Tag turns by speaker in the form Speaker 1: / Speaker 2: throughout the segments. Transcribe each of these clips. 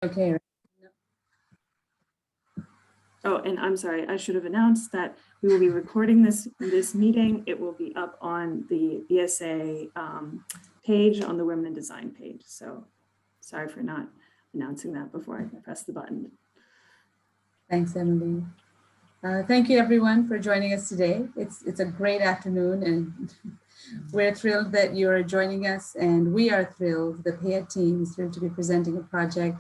Speaker 1: Okay.
Speaker 2: Oh, and I'm sorry, I should have announced that we will be recording this meeting. It will be up on the BSA page on the Women in Design page. So sorry for not announcing that before I press the button.
Speaker 1: Thanks, Emily. Thank you, everyone, for joining us today. It's a great afternoon, and we're thrilled that you are joining us, and we are thrilled. The Payette team is thrilled to be presenting a project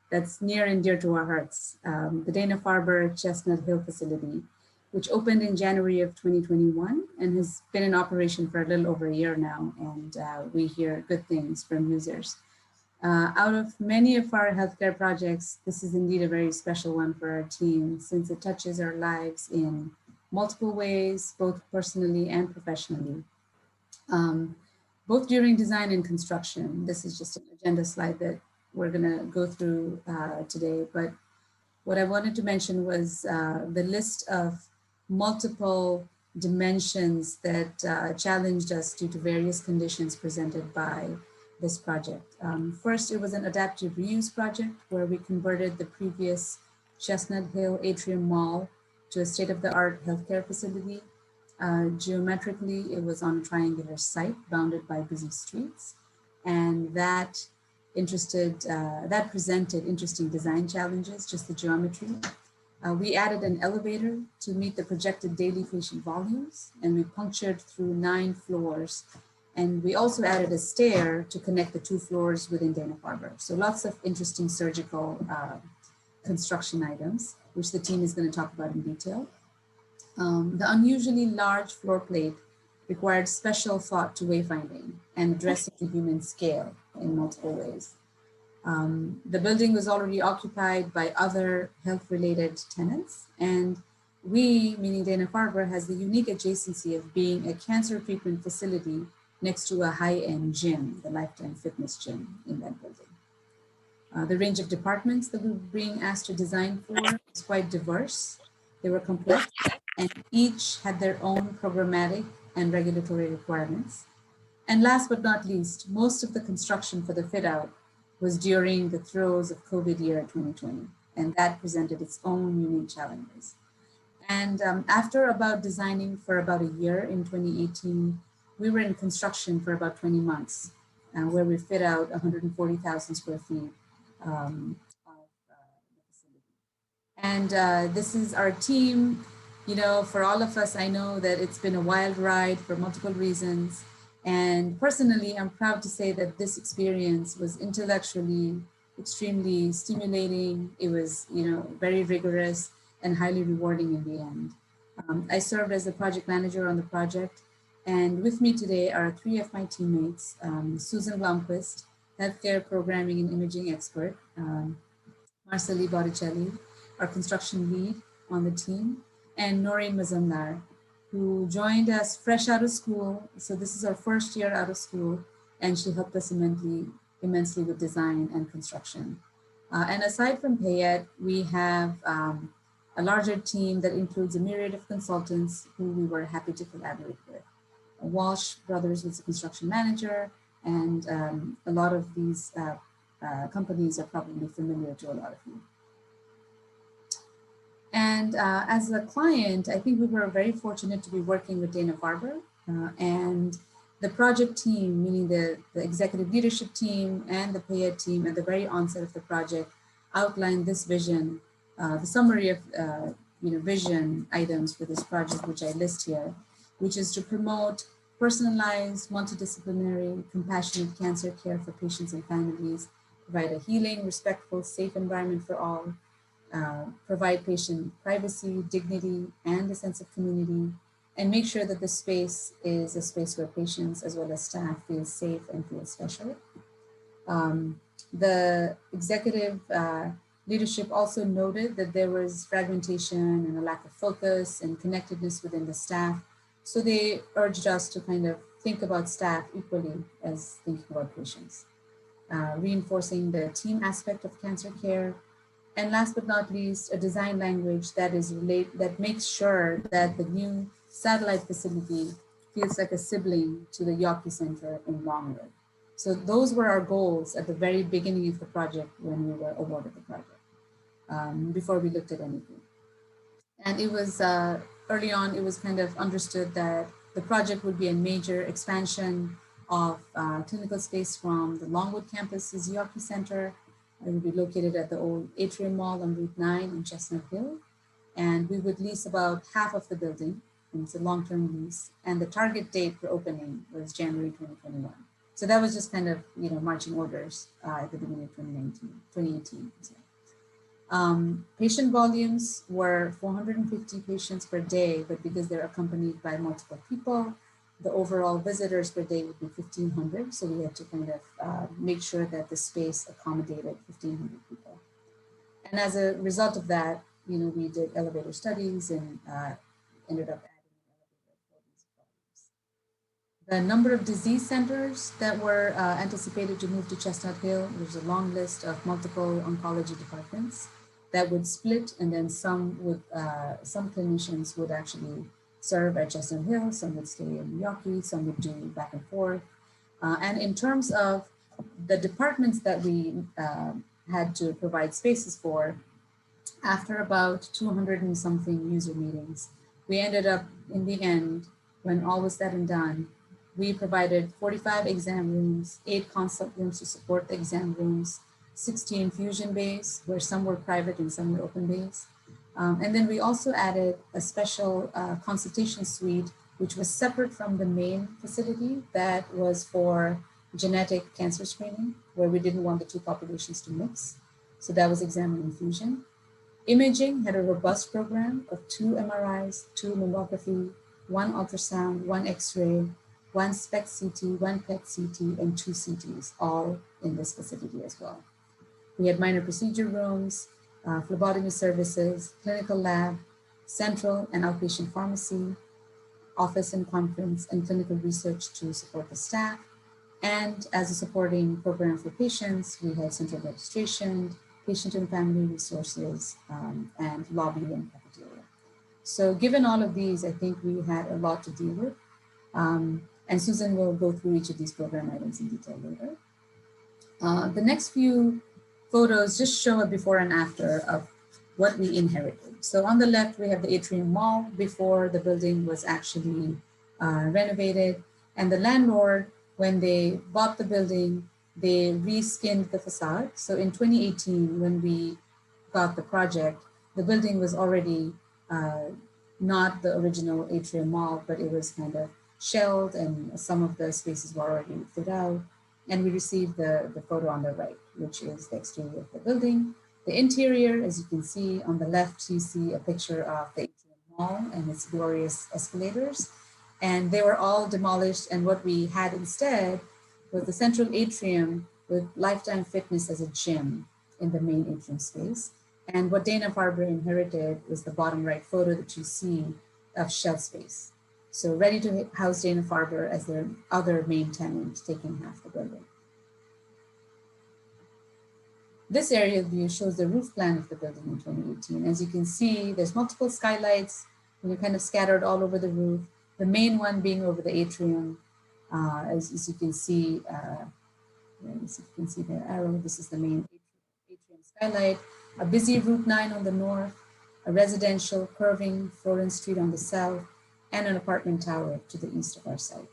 Speaker 1: that's near and dear to our hearts, the Dana-Farber Chestnut Hill facility, which opened in January of 2021 and has been in operation for a little over a year now, and we hear good things from users. Out of many of our healthcare projects, this is indeed a very special one for our team since it touches our lives in multiple ways, both personally and professionally. Both during design and construction. This is just an agenda slide that we're gonna go through today, but what I wanted to mention was the list of multiple dimensions that challenged us due to various conditions presented by this project. First, it was an adaptive reuse project where we converted the previous Chestnut Hill Atrium Mall to a state-of-the-art healthcare facility. Geometrically, it was on a triangular site bounded by busy streets, and that presented interesting design challenges, just the geometry. We added an elevator to meet the projected daily patient volumes, and we punctured through 9 floors. And we also added a stair to connect the 2 floors within Dana-Farber. So lots of interesting surgical construction items, which the team is going to talk about in detail. The unusually large floor plate required special thought to wayfinding and addressing the human scale in multiple ways. The building was already occupied by other health-related tenants, and we, meaning Dana-Farber, has the unique adjacency of being a cancer treatment facility next to a high-end gym, the Lifetime Fitness gym in that building. The range of departments that we were being asked to design for was quite diverse. They were complex, and each had their own programmatic and regulatory requirements. And last but not least, most of the construction for the fit-out was during the throes of COVID year 2020, and that presented its own unique challenges. And after about designing for about a year in 2018, we were in construction for about 20 months, where we fit out 140,000 square feet of the facility. And this is our team. You know, for all of us, I know that it's been a wild ride for multiple reasons. And personally, I'm proud to say that this experience was intellectually extremely stimulating. It was, very rigorous and highly rewarding in the end. I served as the project manager on the project. And with me today are 3 of my teammates, Susan Blomquist, healthcare programming and imaging expert, Marceli Botticelli, our construction lead on the team, and Noreen Mazamdar, who joined us fresh out of school. So this is our first year out of school, and she helped us immensely with design and construction. And aside from Payette, we have a larger team that includes a myriad of consultants who we were happy to collaborate with. Walsh Brothers was the construction manager, and a lot of these companies are probably familiar to a lot of you. And as a client, I think we were very fortunate to be working with Dana-Farber and the project team, meaning the executive leadership team and the Payette team at the very onset of the project outlined this vision, the summary of vision items for this project, which I list here, which is to promote personalized, multidisciplinary, compassionate cancer care for patients and families, provide a healing, respectful, safe environment for all, provide patient privacy, dignity, and a sense of community, and make sure that the space is a space where patients as well as staff feel safe and feel special. The executive leadership also noted that there was fragmentation and a lack of focus and connectedness within the staff. So they urged us to kind of think about staff equally as thinking about patients, reinforcing the team aspect of cancer care. And last but not least, a design language that makes sure that the new satellite facility feels like a sibling to the Yawkey Center in Longwood. So those were our goals at the very beginning of the project when we were awarded the project, before we looked at anything. And it was early on, it was kind of understood that the project would be a major expansion of clinical space from the Longwood campus's Yawkey Center. It would be located at the old Atrium Mall on Route 9 in Chestnut Hill. And we would lease about half of the building, and it's a long-term lease. And the target date for opening was January 2021. So that was just kind of, marching orders at the beginning of 2018. Patient volumes were 450 patients per day, but because they're accompanied by multiple people, the overall visitors per day would be 1,500. So we had to kind of make sure that the space accommodated 1,500 people. And as a result of that, we did elevator studies and ended up adding an elevator for these programs. The number of disease centers that were anticipated to move to Chestnut Hill, there's a long list of multiple oncology departments that would split, and then some clinicians would actually serve at Chestnut Hill, some would stay in Yawkey, some would do back and forth. And in terms of the departments that we had to provide spaces for, after about 200 and something user meetings, we ended up in the end, when all was said and done, we provided 45 exam rooms, 8 consult rooms to support the exam rooms, 60 infusion bays, where some were private and some were open bays. And then we also added a special consultation suite, which was separate from the main facility that was for genetic cancer screening, where we didn't want the two populations to mix. So that was exam and infusion. Imaging had a robust program of 2 MRIs, 2 mammography, 1 ultrasound, 1 X-ray, 1 SPECT CT, 1 PET CT, and 2 CTs, all in this facility as well. We had minor procedure rooms, phlebotomy services, clinical lab, central and outpatient pharmacy, office and conference, and clinical research to support the staff. And as a supporting program for patients, we had central registration, patient and family resources, and lobby and cafeteria. So given all of these, I think we had a lot to deal with. And Susan will go through each of these program items in detail later. The next few photos just show a before and after of what we inherited. So on the left, we have the Atrium Mall before the building was actually renovated. And the landlord, when they bought the building, they reskinned the facade. So in 2018, when we got the project, the building was already not the original Atrium Mall, but it was kind of shelled and some of the spaces were already fit out. And we received the photo on the right, which is the exterior of the building. The interior, as you can see on the left, you see a picture of the Atrium Mall and its glorious escalators. And they were all demolished. And what we had instead was the central atrium with Lifetime Fitness as a gym in the main atrium space. And what Dana-Farber inherited was the bottom right photo that you see of shelf space. So ready to house Dana-Farber as their other main tenant, taking half the building. This aerial view shows the roof plan of the building in 2018. As you can see, there's multiple skylights, kind of scattered all over the roof. The main one being over the atrium. As you can see, the arrow, this is the main atrium skylight. A busy Route 9 on the north, a residential curving Florence Street on the south, and an apartment tower to the east of our site.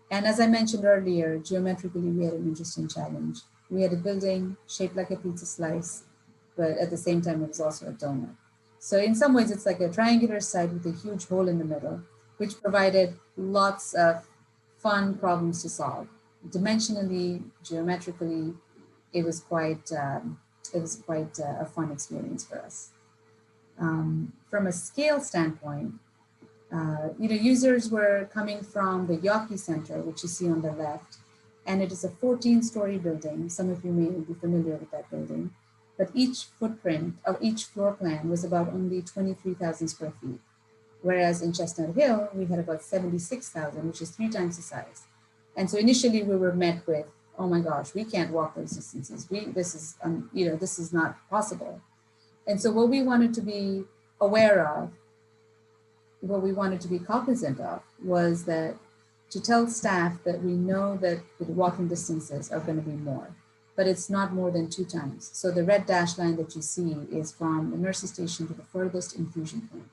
Speaker 1: And as I mentioned earlier, geometrically, we had an interesting challenge. We had a building shaped like a pizza slice, but at the same time, it was also a donut. So in some ways, it's like a triangular site with a huge hole in the middle, which provided lots of fun problems to solve. Dimensionally, geometrically, it was quite a fun experience for us. From a scale standpoint, users were coming from the Yawkey Center, which you see on the left, and it is a 14-story building. Some of you may be familiar with that building, but each footprint of each floor plan was about only 23,000 square feet. Whereas in Chestnut Hill, we had about 76,000, which is 3 times the size. And so initially we were met with, oh my gosh, we can't walk those distances. This is not possible. And so what we wanted to be aware of, what we wanted to be cognizant of was that to tell staff that we know that the walking distances are going to be more, but it's not more than 2 times. So the red dashed line that you see is from the nurse's station to the furthest infusion point.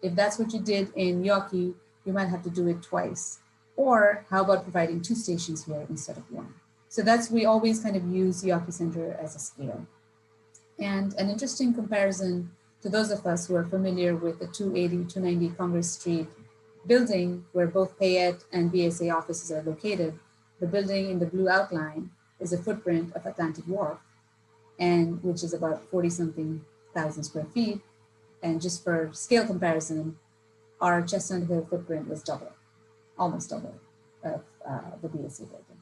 Speaker 1: If that's what you did in Yoki, you might have to do it twice. Or how about providing 2 stations here instead of 1? So we always kind of use Yoki Center as a scale. And an interesting comparison to those of us who are familiar with the 290 Congress Street building where both Payette and BSA offices are located, the building in the blue outline is a footprint of Atlantic Wharf, and which is about 40-something thousand square feet. And just for scale comparison, our Chestnut Hill footprint was double, almost double of the BSA building.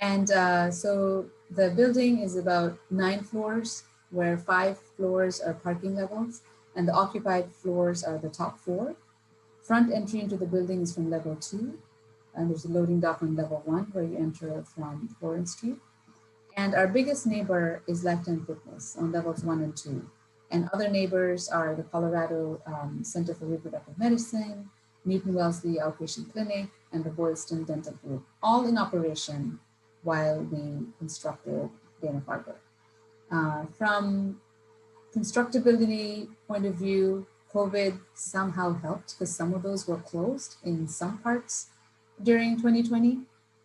Speaker 1: And so the building is about 9 floors, where 5 floors are parking levels, and the occupied floors are the top 4. Front entry into the building is from level 2, and there's a loading dock on level 1 where you enter from Florence Street. And our biggest neighbor is Lifetime Fitness on levels 1 and 2. And other neighbors are the Colorado Center for Reproductive Medicine, Newton Wellesley Outpatient Clinic, and the Boylston Dental Group, all in operation while we constructed Dana-Farber. From constructability point of view, COVID somehow helped because some of those were closed in some parts during 2020.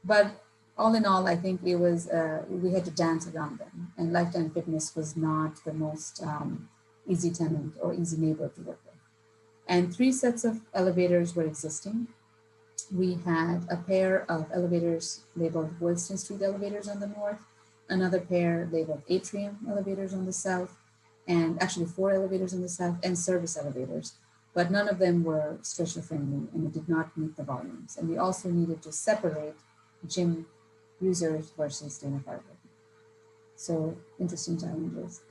Speaker 1: But all in all, I think it was, we had to dance around them. And Lifetime Fitness was not the most easy tenant or easy neighbor to work with. And 3 sets of elevators were existing. We had a pair of elevators labeled Wilson Street elevators on the north, another pair labeled Atrium elevators on the south, and actually 4 elevators on the south and service elevators, but none of them were stretcher friendly and it did not meet the volumes. And we also needed to separate gym users versus Dana-Farber. So interesting challenges.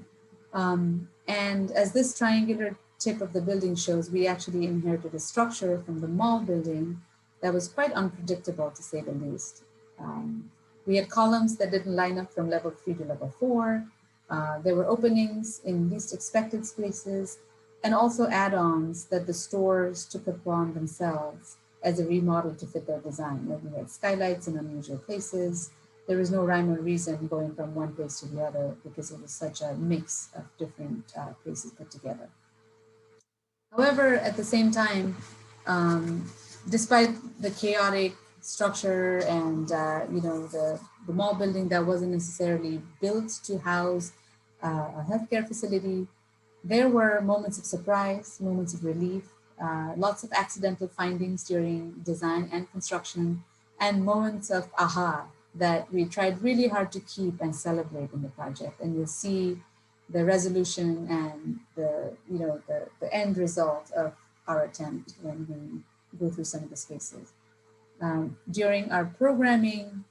Speaker 1: And as this triangular tip of the building shows, we actually inherited a structure from the mall building that was quite unpredictable, to say the least. We had columns that didn't line up from level 3 to level 4. There were openings in least expected spaces, and also add-ons that the stores took upon themselves as a remodel to fit their design. Like we had skylights in unusual places. There was no rhyme or reason going from one place to the other because it was such a mix of different places put together. However, at the same time, despite the chaotic structure and the mall building that wasn't necessarily built to house a healthcare facility, there were moments of surprise, moments of relief, lots of accidental findings during design and construction, and moments of aha that we tried really hard to keep and celebrate in the project. And you'll see the resolution and the end result of our attempt when we go through some of the spaces. During our programming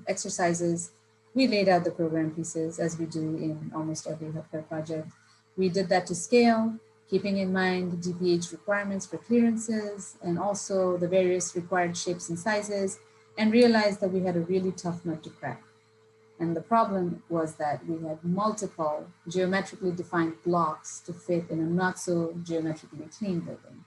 Speaker 1: exercises, we laid out the program pieces as we do in almost every healthcare project. We did that to scale, keeping in mind DPH requirements for clearances and also the various required shapes and sizes, and realized that we had a really tough nut to crack. And the problem was that we had multiple geometrically defined blocks to fit in a not so geometrically clean building,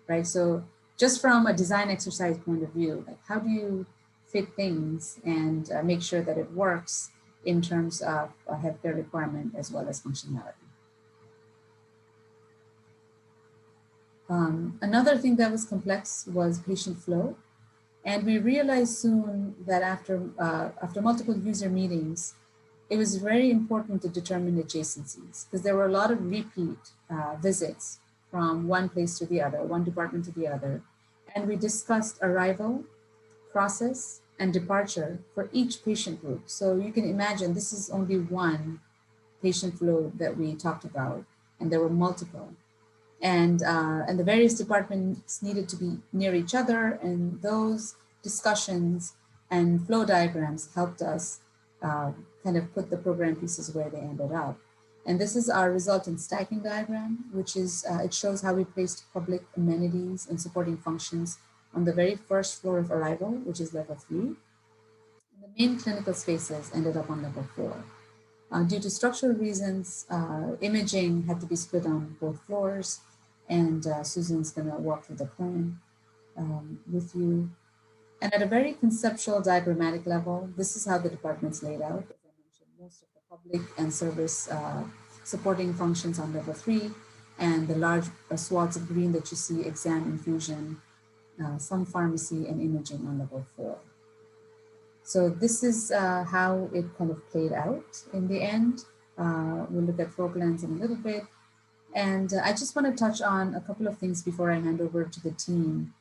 Speaker 1: right? So just from a design exercise point of view, like how do you fit things and make sure that it works in terms of a healthcare requirement as well as functionality? Another thing that was complex was patient flow. And we realized soon that after multiple user meetings, it was very important to determine adjacencies because there were a lot of repeat visits from one place to the other, one department to the other. And we discussed arrival, process, and departure for each patient group. So you can imagine this is only one patient flow that we talked about, and there were multiple. And the various departments needed to be near each other, and those discussions and flow diagrams helped us kind of put the program pieces where they ended up. And this is our resultant stacking diagram, which is, it shows how we placed public amenities and supporting functions on the very first floor of arrival, which is level 3. And the main clinical spaces ended up on level 4. Due to structural reasons, imaging had to be split on both floors, and Susan's gonna walk through the plan. with you. And at a very conceptual diagrammatic level, this is how the department's laid out. As I mentioned, most of the public and service supporting functions on level 3, and the large swaths of green that you see, exam, infusion, some pharmacy and imaging on level 4. So this is how it kind of played out in the end. We'll look at floor plans in a little bit. And I just want to touch on a couple of things before I hand over to the team.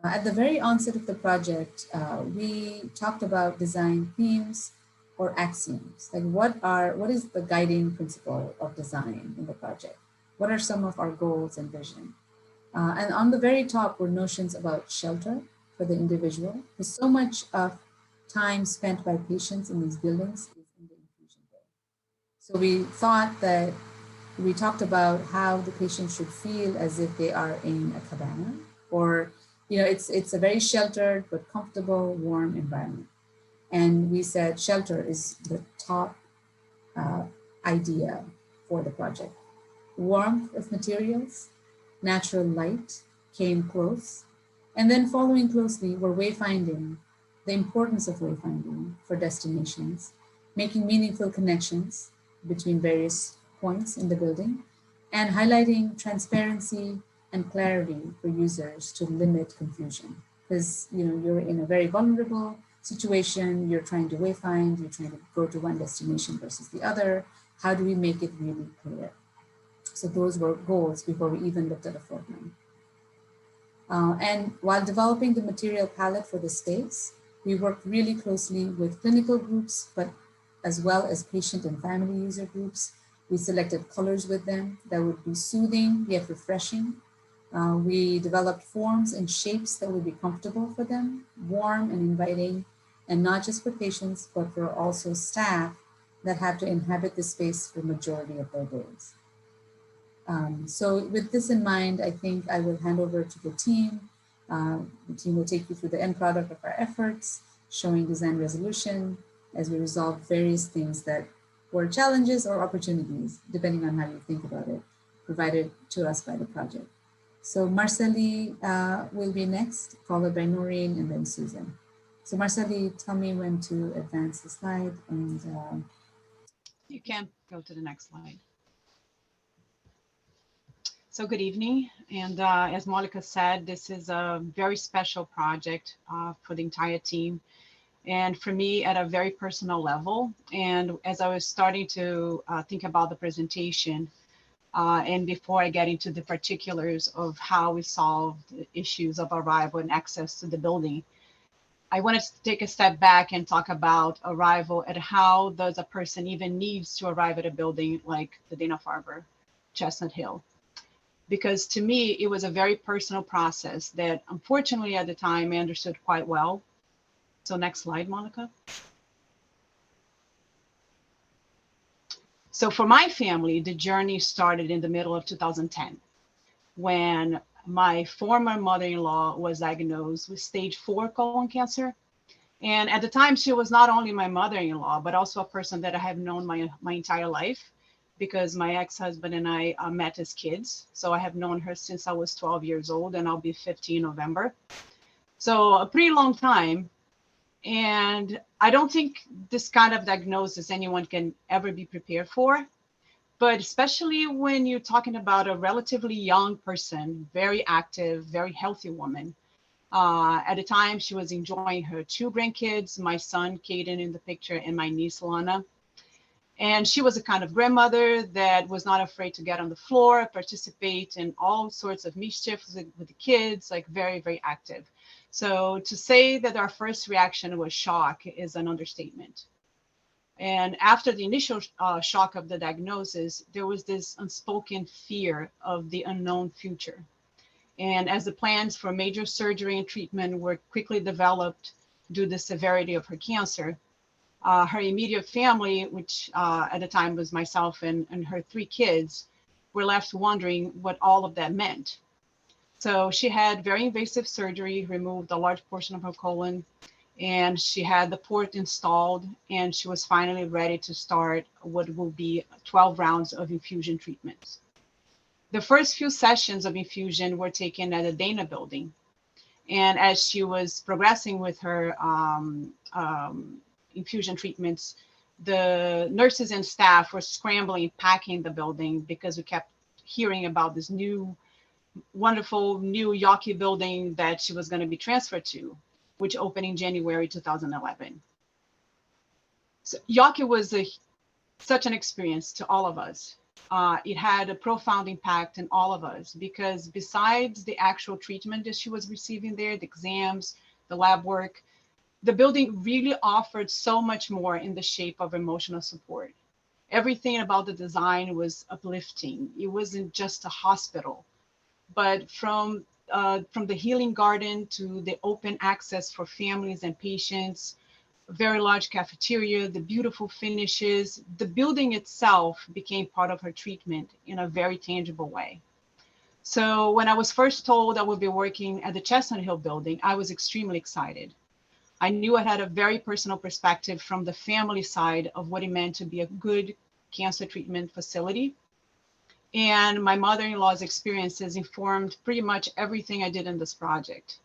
Speaker 1: At the very onset of the project, we talked about design themes or axioms. Like what is the guiding principle of design in the project? What are some of our goals and vision? And on the very top were notions about shelter for the individual, because so much of time spent by patients in these buildings is in the infusion bay. So we thought that we talked about how the patient should feel as if they are in a cabana, or it's a very sheltered but comfortable, warm environment. And we said shelter is the top idea for the project. Warmth of materials, natural light came close, and then following closely were wayfinding, the importance of wayfinding for destinations, making meaningful connections between various points in the building, and highlighting transparency and clarity for users to limit confusion. Because you're in a very vulnerable situation, you're trying to wayfind, you're trying to go to one destination versus the other. How do we make it really clear? So those were goals before we even looked at a floor plan. And while developing the material palette for the space, we worked really closely with clinical groups, but as well as patient and family user groups. We selected colors with them that would be soothing yet refreshing. We developed forms and shapes that would be comfortable for them, warm and inviting, and not just for patients, but for also staff that have to inhabit the space for the majority of their days. So with this in mind, I think I will hand over to the team. The team will take you through the end product of our efforts, showing design resolution as we resolve various things that were challenges or opportunities, depending on how you think about it, provided to us by the project. So Marceli will be next, followed by Noreen and then Susan. So Marceli, tell me when to advance the slide, and
Speaker 3: you can go to the next slide. So good evening, and as Monica said, this is a very special project for the entire team, and for me at a very personal level. And as I was starting to think about the presentation, and before I get into the particulars of how we solved the issues of arrival and access to the building, I wanted to take a step back and talk about arrival and how does a person even needs to arrive at a building like the Dana-Farber, Chestnut Hill. Because to me, it was a very personal process that unfortunately at the time I understood quite well. So next slide, Monica. So for my family, the journey started in the middle of 2010, when my former mother-in-law was diagnosed with stage 4 colon cancer. And at the time, she was not only my mother-in-law, but also a person that I have known my entire life, because my ex-husband and I met as kids. So I have known her since I was 12 years old, and I'll be 50 in November. So a pretty long time. And I don't think this kind of diagnosis anyone can ever be prepared for. But especially when you're talking about a relatively young person, very active, very healthy woman. At the time, she was enjoying her 2 grandkids, my son, Caden, in the picture, and my niece, Lana. And she was a kind of grandmother that was not afraid to get on the floor, participate in all sorts of mischief with the kids, like very, very active. So to say that our first reaction was shock is an understatement. And after the initial shock of the diagnosis, there was this unspoken fear of the unknown future. And as the plans for major surgery and treatment were quickly developed due to the severity of her cancer, her immediate family, which at the time was myself and her 3 kids, were left wondering what all of that meant. So she had very invasive surgery, removed a large portion of her colon, and she had the port installed, and she was finally ready to start what will be 12 rounds of infusion treatments. The first few sessions of infusion were taken at the Dana building. And as she was progressing with her infusion treatments, the nurses and staff were scrambling, packing the building because we kept hearing about this new, wonderful new Yawkey building that she was going to be transferred to, which opened in January 2011. So Yawkey was such an experience to all of us. It had a profound impact in all of us because besides the actual treatment that she was receiving there, the exams, the lab work, the building really offered so much more in the shape of emotional support. Everything about the design was uplifting. It wasn't just a hospital, but from the healing garden to the open access for families and patients, a very large cafeteria, the beautiful finishes, the building itself became part of her treatment in a very tangible way. So when I was first told I would be working at the Chestnut Hill building, I was extremely excited. I knew I had a very personal perspective from the family side of what it meant to be a good cancer treatment facility. And my mother-in-law's experiences informed pretty much everything I did in this project.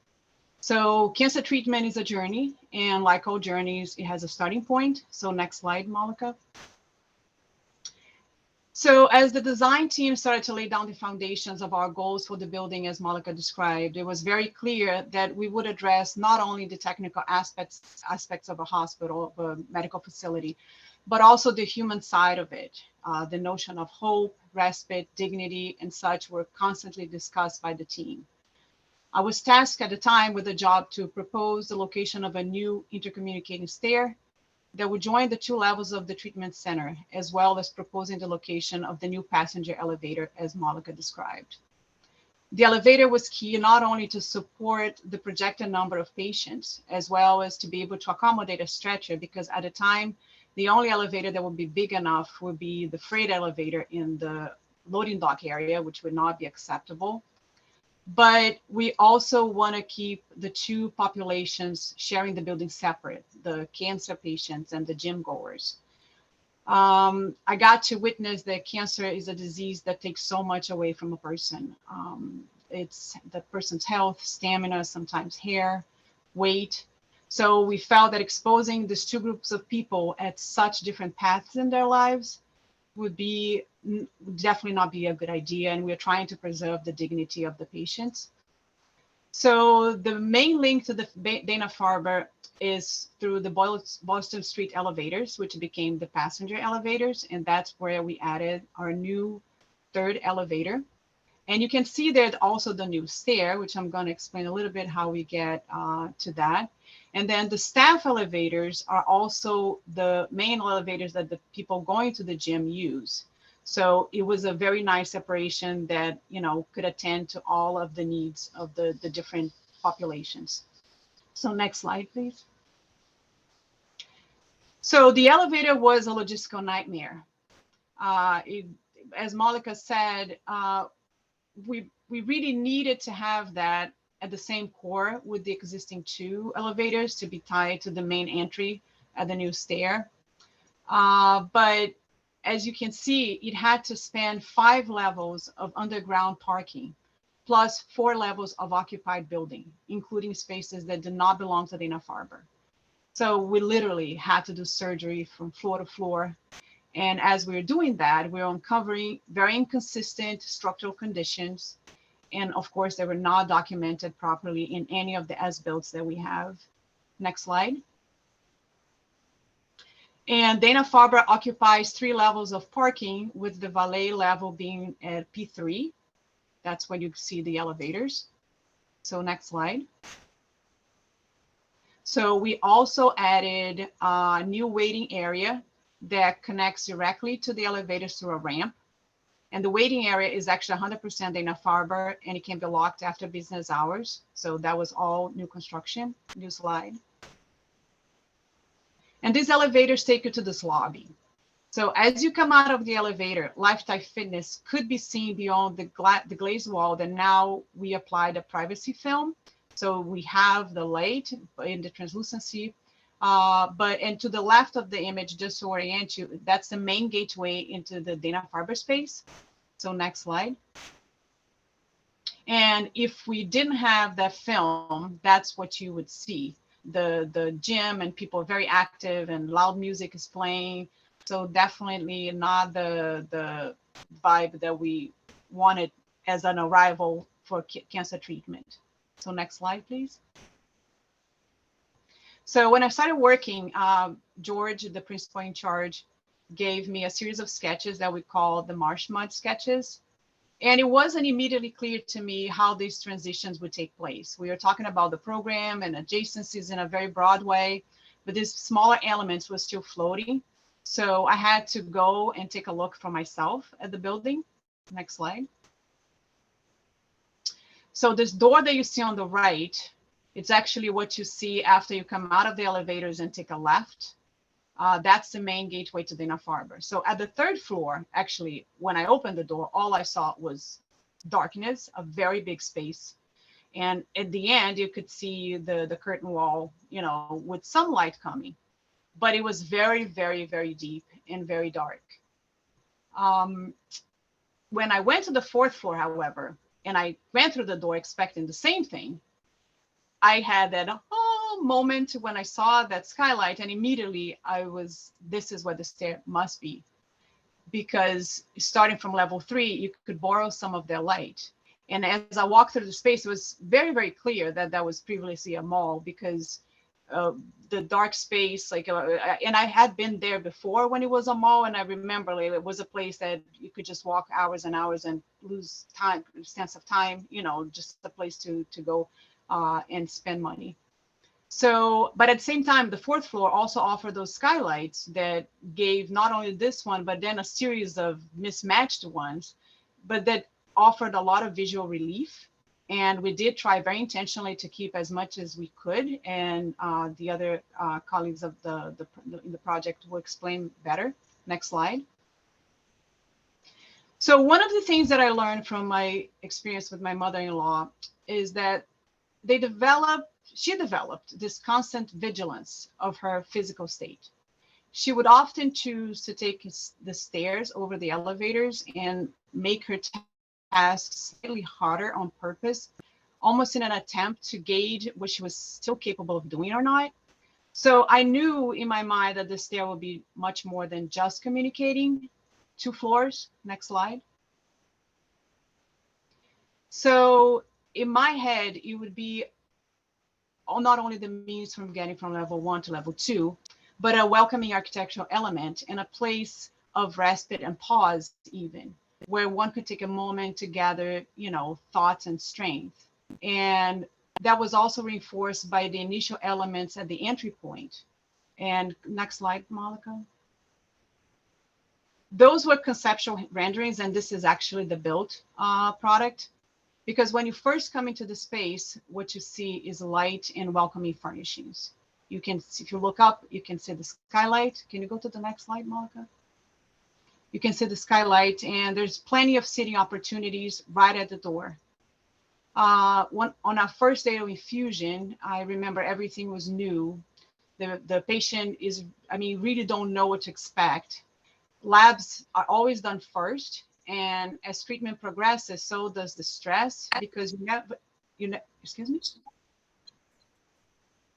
Speaker 3: So cancer treatment is a journey, and like all journeys, it has a starting point. So next slide, Malika. So as the design team started to lay down the foundations of our goals for the building, as Malika described, it was very clear that we would address not only the technical aspects of a hospital, of a medical facility, but also the human side of it. The notion of hope, respite, dignity, and such were constantly discussed by the team. I was tasked at the time with the job to propose the location of a new intercommunicating stair that would join the two levels of the treatment center, as well as proposing the location of the new passenger elevator, as Malika described. The elevator was key not only to support the projected number of patients, as well as to be able to accommodate a stretcher, because at the time, the only elevator that would be big enough would be the freight elevator in the loading dock area, which would not be acceptable. But we also want to keep the two populations sharing the building separate, the cancer patients and the gym goers. I got to witness that cancer is a disease that takes so much away from a person. It's the person's health, stamina, sometimes hair, weight. So we felt that exposing these two groups of people at such different paths in their lives would definitely not be a good idea. And we're trying to preserve the dignity of the patients. So the main link to the Dana-Farber is through the Boylston Street elevators, which became the passenger elevators. And that's where we added our new third elevator. And you can see there also the new stair, which I'm going to explain a little bit how we get to that. And then the staff elevators are also the main elevators that the people going to the gym use. So it was a very nice separation that, could attend to all of the needs of the different populations. So next slide, please. So the elevator was a logistical nightmare. As Malika said, we really needed to have that at the same core with the existing two elevators to be tied to the main entry at the new stair. But as you can see, it had to span 5 levels of underground parking, plus 4 levels of occupied building, including spaces that did not belong to Dana-Farber. So we literally had to do surgery from floor to floor. And as we were doing that, we were uncovering very inconsistent structural conditions. And of course, they were not documented properly in any of the as-builts that we have. Next slide. And Dana-Farber occupies 3 levels of parking, with the valet level being at P3. That's when you see the elevators. So next slide. So we also added a new waiting area that connects directly to the elevators through a ramp. And the waiting area is actually 100% Dana-Farber, and it can be locked after business hours. So that was all new construction. New slide. And these elevators take you to this lobby. So as you come out of the elevator, Lifetime Fitness could be seen beyond the glazed wall that now we applied a privacy film. So we have the light in the translucency. And to the left of the image, just to orient you, that's the main gateway into the Dana-Farber space. So next slide. And if we didn't have that film, that's what you would see. The gym and people are very active and loud music is playing. So definitely not the vibe that we wanted as an arrival for cancer treatment. So next slide, please. So when I started working, George, the principal in charge, gave me a series of sketches that we call the marsh mud sketches. And it wasn't immediately clear to me how these transitions would take place. We were talking about the program and adjacencies in a very broad way, but these smaller elements were still floating. So I had to go and take a look for myself at the building. Next slide. So this door that you see on the right, it's actually what you see after you come out of the elevators and take a left. That's the main gateway to Dana-Farber. So at the third floor, actually, when I opened the door, all I saw was darkness, a very big space. And at the end, you could see the curtain wall, you know, with some light coming. But it was very, very, very deep and very dark. When I went to the fourth floor, however, and I ran through the door expecting the same thing, I had that moment when I saw that skylight, and immediately this is where the stair must be, because starting from level 3, you could borrow some of their light. And as I walked through the space, it was very, very clear that that was previously a mall, because the dark space, and I had been there before when it was a mall, and I remember it was a place that you could just walk hours and hours and lose time, sense of time, you know, just a place to go and spend money. So, but at the same time, the fourth floor also offered those skylights that gave not only this one, but then a series of mismatched ones, but that offered a lot of visual relief. And we did try very intentionally to keep as much as we could. And the other colleagues of the project will explain better. Next slide. So one of the things that I learned from my experience with my mother-in-law is that she developed this constant vigilance of her physical state. She would often choose to take the stairs over the elevators and make her tasks slightly harder on purpose, almost in an attempt to gauge what she was still capable of doing or not. So I knew in my mind that the stair would be much more than just communicating 2 floors. Next slide. So in my head, it would be not only the means from getting from level 1 to level 2, but a welcoming architectural element and a place of respite and pause, even where one could take a moment to gather, you know, thoughts and strength. And that was also reinforced by the initial elements at the entry point. And next slide, Malika. Those were conceptual renderings, and this is actually the built product. Because when you first come into the space, what you see is light and welcoming furnishings. You can, if you look up, you can see the skylight. Can you go to the next slide, Malika? You can see the skylight, and there's plenty of sitting opportunities right at the door. On our first day of infusion, I remember everything was new. The patient really don't know what to expect. Labs are always done first. And as treatment progresses, so does the stress, because excuse me?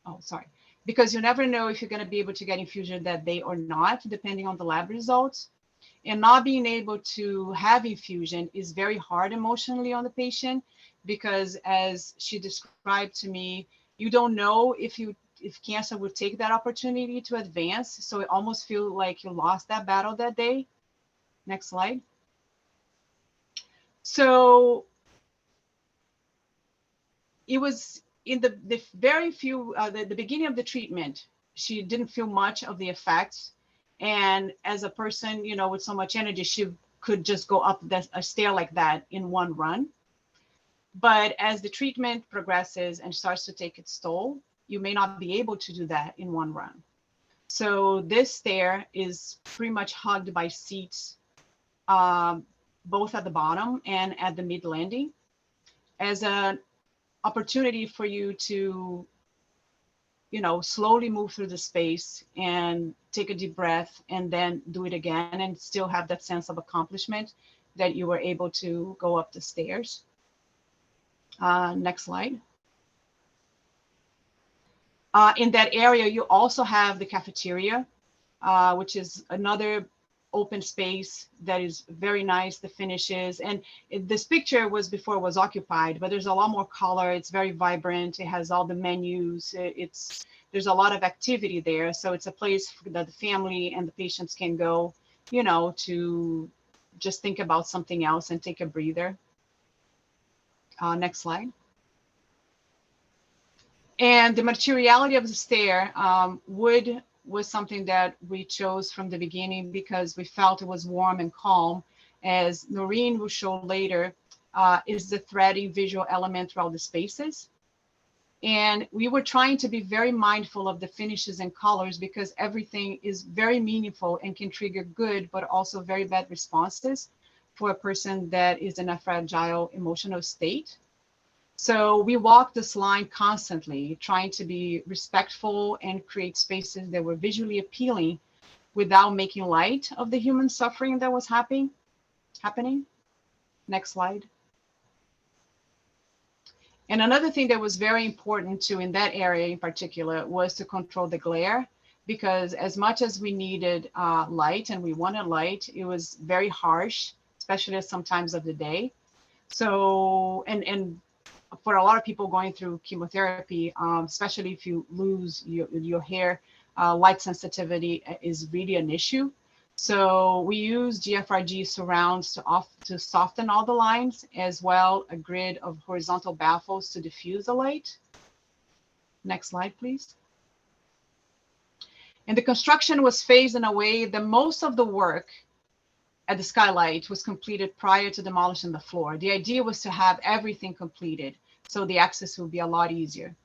Speaker 3: Oh, sorry. Because you never know if you're going to be able to get infusion that day or not, depending on the lab results. And not being able to have infusion is very hard emotionally on the patient, because as she described to me, you don't know if cancer would take that opportunity to advance. So it almost feels like you lost that battle that day. Next slide. So it was in the very few, the beginning of the treatment, she didn't feel much of the effects. And as a person, you know, with so much energy, she could just go up a stair like that in one run. But as the treatment progresses and starts to take its toll, you may not be able to do that in one run. So this stair is pretty much hugged by seats, both at the bottom and at the mid landing, as an opportunity for you to, you know, slowly move through the space and take a deep breath and then do it again and still have that sense of accomplishment that you were able to go up the stairs. Next slide. In that area, you also have the cafeteria, which is another open space that is very nice, the finishes. And this picture was before it was occupied, but there's a lot more color. It's very vibrant. It has all the menus. There's a lot of activity there. So it's a place that the family and the patients can go, you know, to just think about something else and take a breather. Next slide. And the materiality of the stair, wood was something that we chose from the beginning because we felt it was warm and calm. As Noreen will show later, is the threading visual element throughout the spaces. And we were trying to be very mindful of the finishes and colors because everything is very meaningful and can trigger good, but also very bad responses for a person that is in a fragile emotional state. So we walked this line constantly, trying to be respectful and create spaces that were visually appealing without making light of the human suffering that was happening. Next slide. And another thing that was very important too in that area in particular was to control the glare, because as much as we needed light and we wanted light, it was very harsh, especially at some times of the day. So, and for a lot of people going through chemotherapy, especially if you lose your hair, light sensitivity is really an issue. So we use GFRG surrounds to soften all the lines, as well a grid of horizontal baffles to diffuse the light. Next slide, please. And the construction was phased in a way that most of the work at the skylight was completed prior to demolishing the floor. The idea was to have everything completed, so the access will be a lot easier.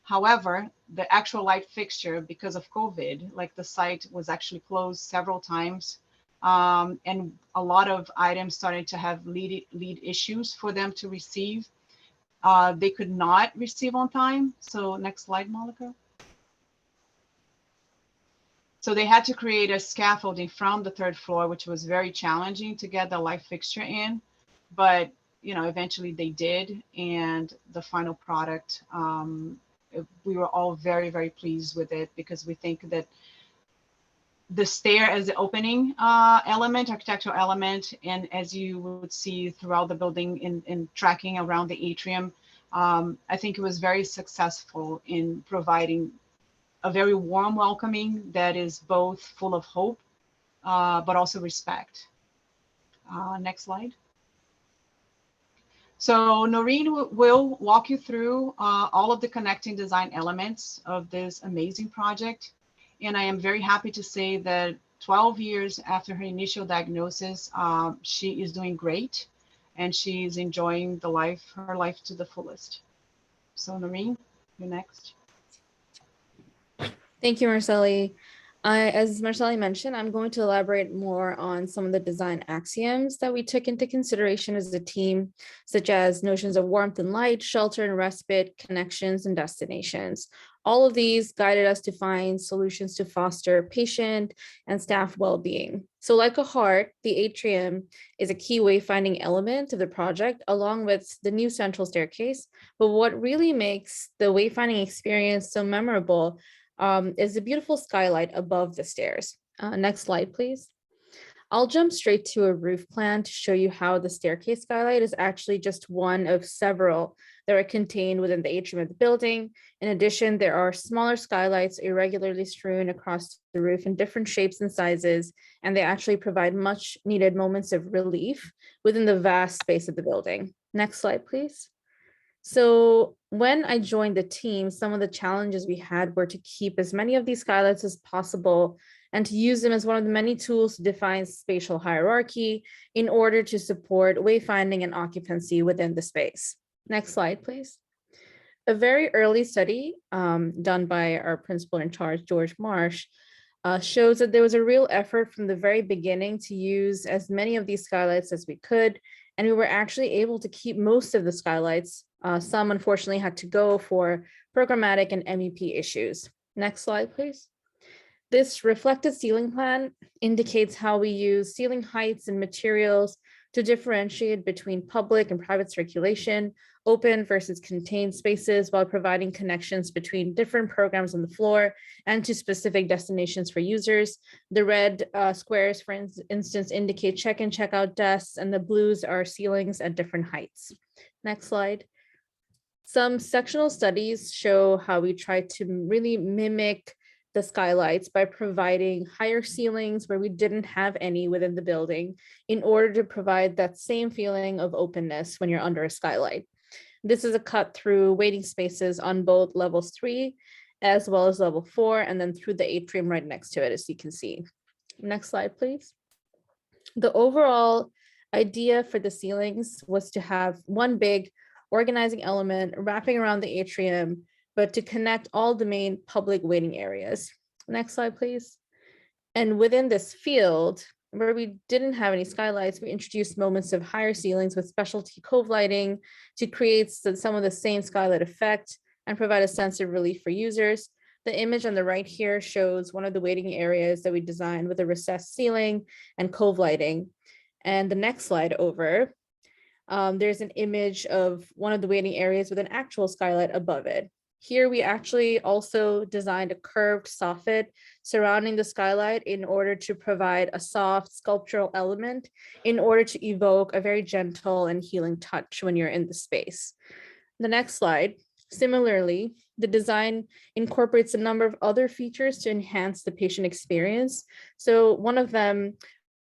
Speaker 3: However, the actual light fixture, because of COVID, like the site was actually closed several times, and a lot of items started to have lead issues for them to receive. They could not receive on time. So next slide, Monica. So they had to create a scaffolding from the third floor, which was very challenging to get the light fixture in, but you know, eventually they did, and the final product, we were all very, very pleased with it because we think that the stair as the opening element, architectural element, and as you would see throughout the building in tracking around the atrium, I think it was very successful in providing a very warm welcoming that is both full of hope, but also respect. Next slide. So Noreen will walk you through all of the connecting design elements of this amazing project. And I am very happy to say that 12 years after her initial diagnosis, she is doing great and she's enjoying her life to the fullest. So Noreen, you're next.
Speaker 4: Thank you, Marceli. As Marceli mentioned, I'm going to elaborate more on some of the design axioms that we took into consideration as a team, such as notions of warmth and light, shelter and respite, connections and destinations. All of these guided us to find solutions to foster patient and staff well-being. So like a heart, the atrium is a key wayfinding element of the project, along with the new central staircase. But what really makes the wayfinding experience so memorable is the beautiful skylight above the stairs. Next slide, please. I'll jump straight to a roof plan to show you how the staircase skylight is actually just one of several that are contained within the atrium of the building. In addition, there are smaller skylights irregularly strewn across the roof in different shapes and sizes, and they actually provide much needed moments of relief within the vast space of the building. Next slide, please. So when I joined the team, some of the challenges we had were to keep as many of these skylights as possible and to use them as one of the many tools to define spatial hierarchy in order to support wayfinding and occupancy within the space. Next slide, please. A very early study done by our principal in charge, George Marsh, shows that there was a real effort from the very beginning to use as many of these skylights as we could, and we were actually able to keep most of the skylights. Some unfortunately had to go for programmatic and MEP issues. Next slide, please. This reflected ceiling plan indicates how we use ceiling heights and materials to differentiate between public and private circulation, open versus contained spaces, while providing connections between different programs on the floor and to specific destinations for users. The red squares, for instance, indicate check and check out desks, and the blues are ceilings at different heights. Next slide. Some sectional studies show how we try to really mimic the skylights by providing higher ceilings where we didn't have any within the building in order to provide that same feeling of openness when you're under a skylight. This is a cut through waiting spaces on both levels 3 as well as level 4, and then through the atrium right next to it, as you can see. Next slide, please. The overall idea for the ceilings was to have one big organizing element wrapping around the atrium, but to connect all the main public waiting areas. Next slide, please. And within this field, where we didn't have any skylights, we introduced moments of higher ceilings with specialty cove lighting to create some of the same skylight effect and provide a sense of relief for users. The image on the right here shows one of the waiting areas that we designed with a recessed ceiling and cove lighting. And the next slide over, there's an image of one of the waiting areas with an actual skylight above it. Here we actually also designed a curved soffit surrounding the skylight in order to provide a soft sculptural element in order to evoke a very gentle and healing touch when you're in the space. The next slide. Similarly, the design incorporates a number of other features to enhance the patient experience. So one of them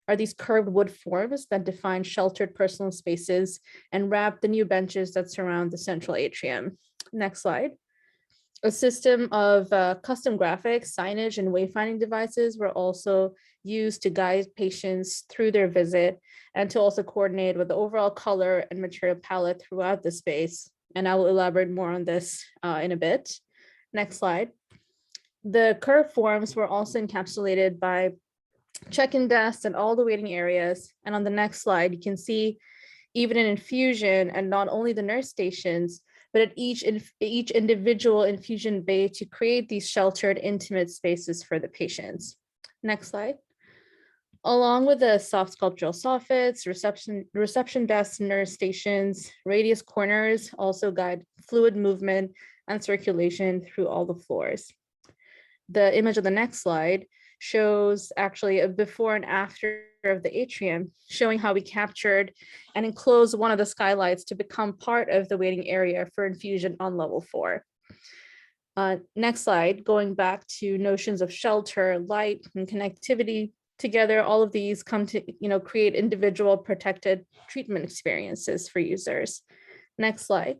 Speaker 4: are these curved wood forms that define sheltered personal spaces and wrap the new benches that surround the central atrium. Next slide. A system of custom graphics, signage, and wayfinding devices were also used to guide patients through their visit and to also coordinate with the overall color and material palette throughout the space. And I will elaborate more on this in a bit. Next slide. The curved forms were also encapsulated by check-in desks and all the waiting areas. And on the next slide, you can see even an infusion and not only the nurse stations, but at each individual infusion bay to create these sheltered, intimate spaces for the patients. Next slide. Along with the soft sculptural soffits, reception desks, nurse stations, radius corners also guide fluid movement and circulation through all the floors. The image of the next slide shows actually a before and after of the atrium, showing how we captured and enclosed one of the skylights to become part of the waiting area for infusion on level 4. Next slide, going back to notions of shelter, light, and connectivity. Together, all of these come to create individual protected treatment experiences for users. Next slide.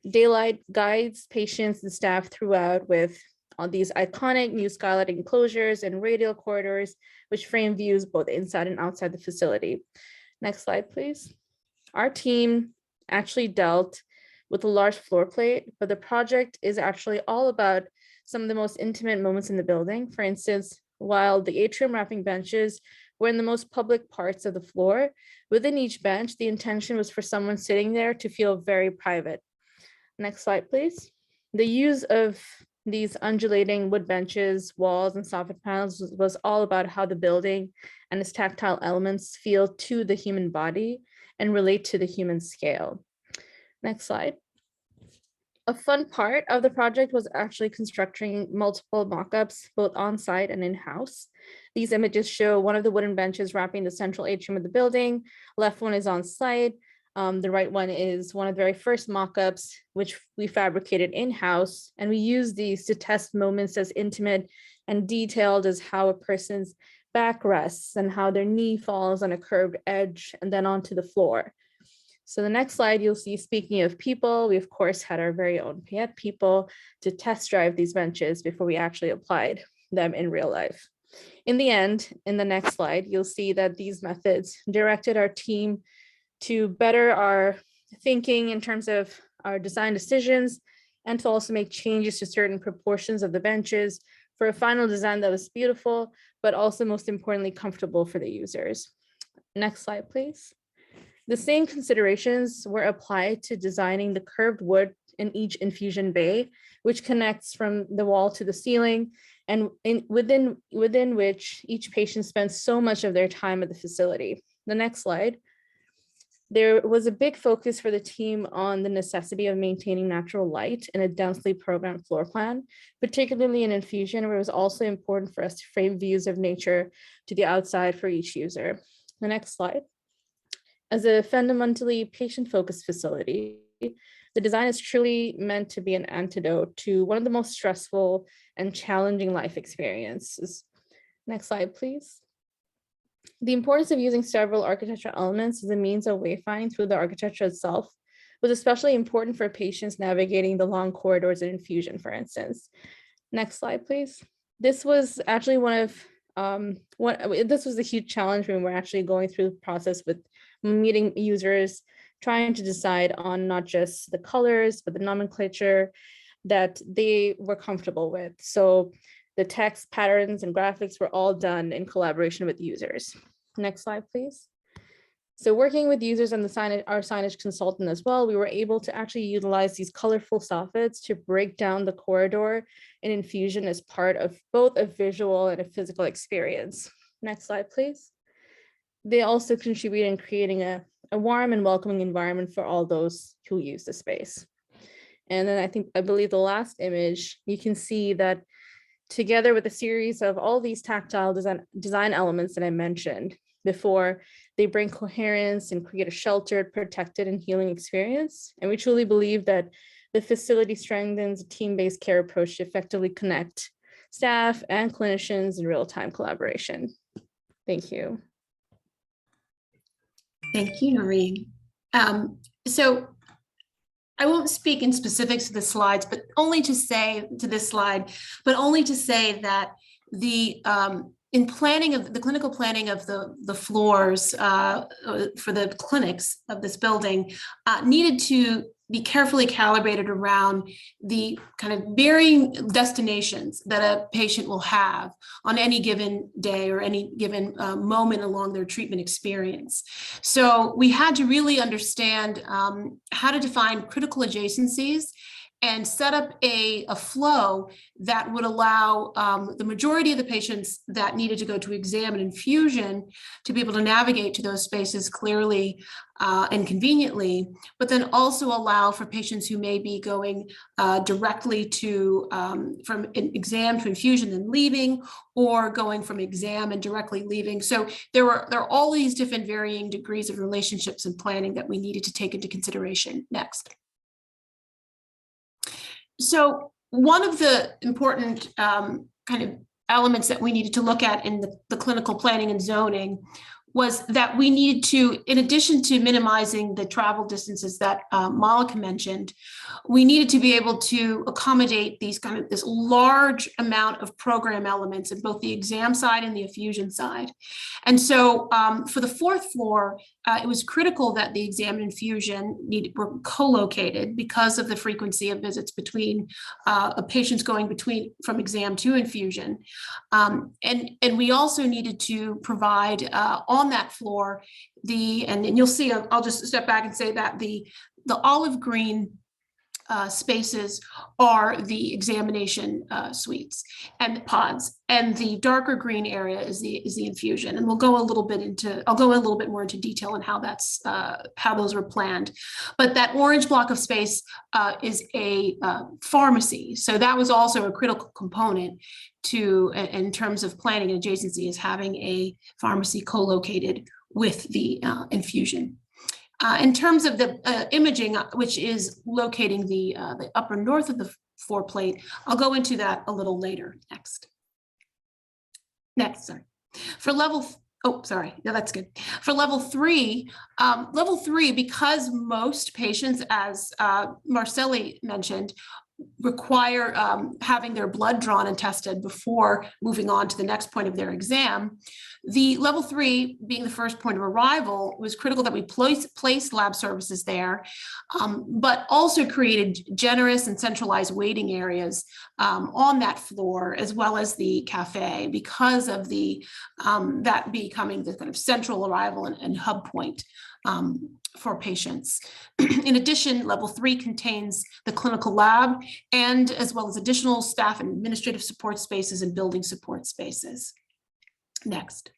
Speaker 4: Daylight guides patients and staff throughout with on these iconic new skylight enclosures and radial corridors, which frame views both inside and outside the facility. Next slide, please. Our team actually dealt with a large floor plate, but the project is actually all about some of the most intimate moments in the building. For instance, while the atrium wrapping benches were in the most public parts of the floor, within each bench, the intention was for someone sitting there to feel very private. Next slide, please. The use of these undulating wood benches, walls, and soffit panels was all about how the building and its tactile elements feel to the human body and relate to the human scale. Next slide. A fun part of the project was actually constructing multiple mock-ups, both on-site and in-house. These images show one of the wooden benches wrapping the central atrium of the building. Left one is on-site. The right one is one of the very first mock-ups, which we fabricated in-house. And we use these to test moments as intimate and detailed as how a person's back rests and how their knee falls on a curved edge and then onto the floor. So the next slide, you'll see, speaking of people, we of course had our very own Payette people to test drive these benches before we actually applied them in real life. In the end, in the next slide, you'll see that these methods directed our team to better our thinking in terms of our design decisions and to also make changes to certain proportions of the benches for a final design that was beautiful, but also most importantly, comfortable for the users. Next slide, please. The same considerations were applied to designing the curved wood in each infusion bay, which connects from the wall to the ceiling and within which each patient spends so much of their time at the facility. The next slide. There was a big focus for the team on the necessity of maintaining natural light in a densely programmed floor plan, particularly in infusion, where it was also important for us to frame views of nature to the outside for each user. The next slide. As a fundamentally patient-focused facility, the design is truly meant to be an antidote to one of the most stressful and challenging life experiences. Next slide, please. The importance of using several architectural elements as a means of wayfinding through the architecture itself was especially important for patients navigating the long corridors in infusion, for instance. Next slide, please. This was actually this was a huge challenge when we're actually going through the process with meeting users, trying to decide on not just the colors, but the nomenclature that they were comfortable with. So the text, patterns, and graphics were all done in collaboration with users. Next slide, please. So working with users and our signage consultant as well, we were able to actually utilize these colorful soffits to break down the corridor in infusion as part of both a visual and a physical experience. Next slide, please. They also contribute in creating a warm and welcoming environment for all those who use the space. And then I believe the last image, you can see that together with a series of all these tactile design elements that I mentioned before, they bring coherence and create a sheltered, protected, and healing experience. And we truly believe that the facility strengthens a team-based care approach to effectively connect staff and clinicians in real-time collaboration. Thank you.
Speaker 5: Thank you, Noreen. So I won't speak in specifics to the slides, but only to say that the in planning of the clinical planning of the floors for the clinics of this building needed to be carefully calibrated around the kind of varying destinations that a patient will have on any given day or any given moment along their treatment experience. So we had to really understand how to define critical adjacencies and set up a flow that would allow the majority of the patients that needed to go to exam and infusion to be able to navigate to those spaces clearly and conveniently, but then also allow for patients who may be going directly to from an exam to infusion and leaving, or going from exam and directly leaving. So there are all these different varying degrees of relationships and planning that we needed to take into consideration. Next. So one of the important kind of elements that we needed to look at in the clinical planning and zoning was that we needed to, in addition to minimizing the travel distances that Malika mentioned, we needed to be able to accommodate this large amount of program elements in both the exam side and the infusion side. And so for the fourth floor, it was critical that the exam and infusion were co-located because of the frequency of visits between patients going from exam to infusion. And we also needed to provide on that floor and you'll see, I'll just step back and say that the olive green spaces are the examination suites and pods, and the darker green area is the infusion. And I'll go a little bit more into detail on how those were planned. But that orange block of space is a pharmacy. So that was also a critical component in terms of planning and adjacency, is having a pharmacy co-located with the infusion. In terms of the imaging, which is locating the upper north of the floor plate, I'll go into that a little later. Next, sorry. For level, that's good. For level three, because most patients, as Marceli mentioned, require having their blood drawn and tested before moving on to the next point of their exam. The level 3, being the first point of arrival, was critical that we place lab services there, but also created generous and centralized waiting areas on that floor, as well as the cafe, because of that becoming the kind of central arrival and hub point for patients. In addition, level 3 contains the clinical lab, and as well as additional staff and administrative support spaces and building support spaces. Next.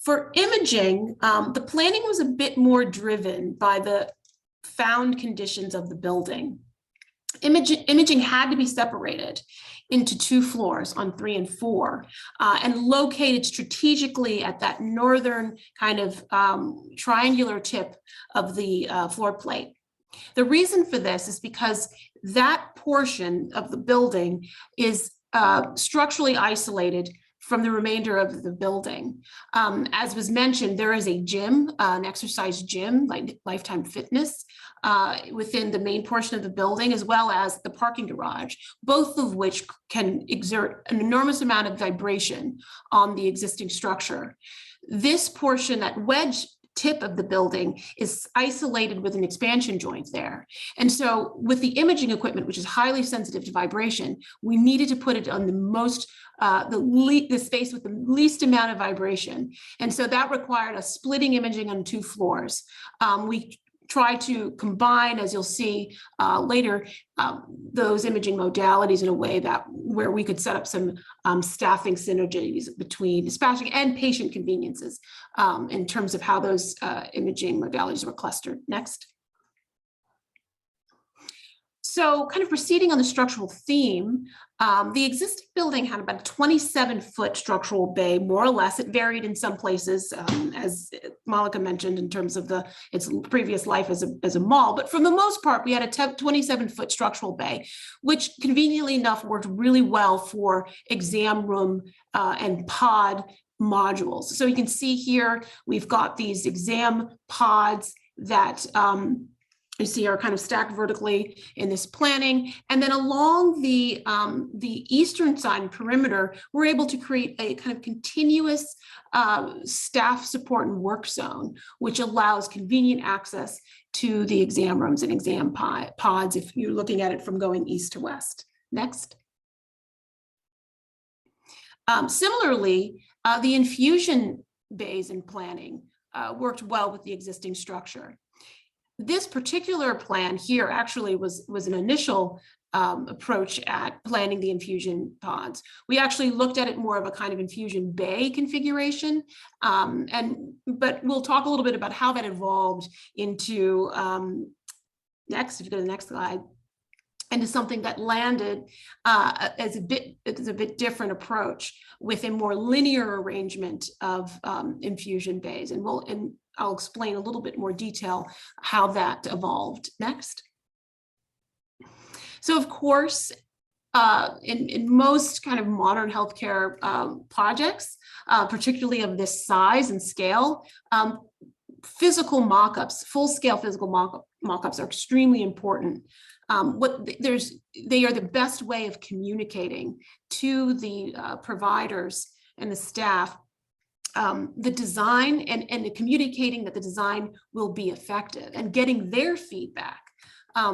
Speaker 5: For imaging, the planning was a bit more driven by the found conditions of the building. Imaging had to be separated into 2 floors on 3 and 4 and located strategically at that northern kind of triangular tip of the floor plate. The reason for this is because that portion of the building is structurally isolated from the remainder of the building. As was mentioned, there is a gym, an exercise gym, like Lifetime Fitness, within the main portion of the building, as well as the parking garage, both of which can exert an enormous amount of vibration on the existing structure. This portion, that wedge tip of the building, is isolated with an expansion joint there. And so with the imaging equipment, which is highly sensitive to vibration, we needed to put it on the most, the space with the least amount of vibration. And so that required us splitting imaging on 2 floors. We try to combine, as you'll see later, those imaging modalities in a way that where we could set up some staffing synergies between dispatching and patient conveniences in terms of how those imaging modalities were clustered. Next. So kind of proceeding on the structural theme, the existing building had about a 27-foot structural bay, more or less. It varied in some places, as Malika mentioned, in terms of its previous life as a mall. But for the most part, we had a 27-foot structural bay, which conveniently enough worked really well for exam room and pod modules. So you can see here, we've got these exam pods that you see are kind of stacked vertically in this planning. And then along the eastern side and perimeter, we're able to create a kind of continuous staff support and work zone, which allows convenient access to the exam rooms and exam pods if you're looking at it from going east to west. Next. Similarly, the infusion bays in planning worked well with the existing structure. This particular plan here actually was an initial approach at planning the infusion pods. We actually looked at it more of a kind of infusion bay configuration, but we'll talk a little bit about how that evolved into, next, if you go to the next slide, into something that landed as a bit different approach with a more linear arrangement of infusion bays. And I'll explain a little bit more detail how that evolved. Next. So of course, in most kind of modern healthcare projects, particularly of this size and scale, physical mock-ups, full-scale physical mock-ups are extremely important. They are the best way of communicating to the providers and the staff the design and communicating that the design will be effective and getting their feedback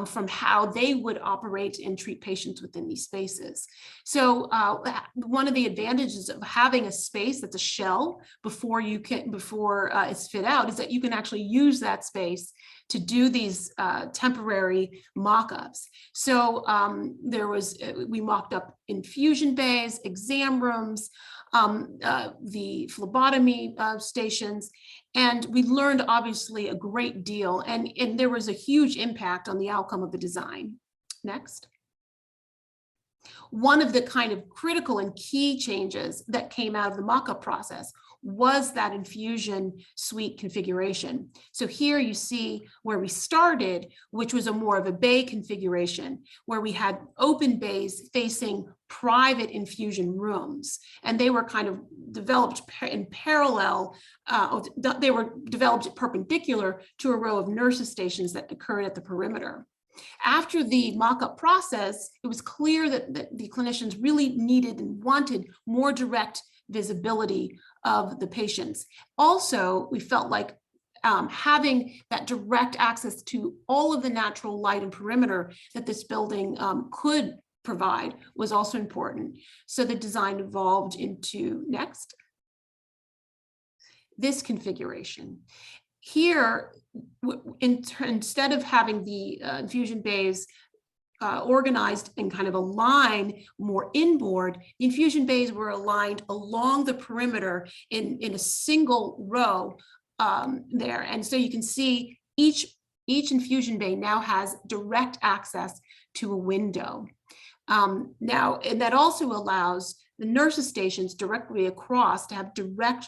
Speaker 5: from how they would operate and treat patients within these spaces. So one of the advantages of having a space that's a shell before it's fit out is that you can actually use that space to do these temporary mock-ups. So we mocked up infusion bays, exam rooms, the phlebotomy stations, and we learned obviously a great deal, and there was a huge impact on the outcome of the design. Next. One of the kind of critical and key changes that came out of the mock-up process was that infusion suite configuration. So here you see where we started, which was more of a bay configuration, where we had open bays facing private infusion rooms, and they were kind of developed in parallel. They were developed perpendicular to a row of nurses' stations that occurred at the perimeter. After the mock-up process, it was clear that the clinicians really needed and wanted more direct visibility of the patients. Also, we felt like having that direct access to all of the natural light and perimeter that this building could provide was also important. So the design evolved into, next, this configuration. Here, instead of having the infusion bays organized in kind of a line more inboard. The infusion bays were aligned along the perimeter in a single row there. And so you can see each infusion bay now has direct access to a window. Now, and that also allows the nurses' stations directly across to have direct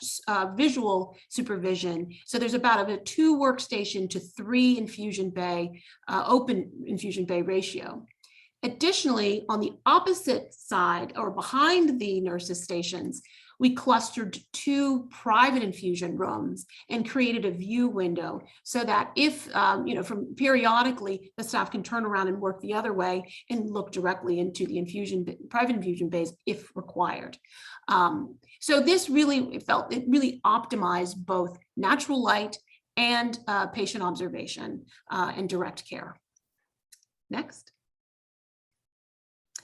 Speaker 5: visual supervision. So there's about a 2 workstation to 3 infusion bay, open infusion bay ratio. Additionally, on the opposite side or behind the nurses' stations, we clustered 2 private infusion rooms and created a view window so that if, from periodically, the staff can turn around and work the other way and look directly into the private infusion bays if required. So this really optimized both natural light and patient observation and direct care. Next.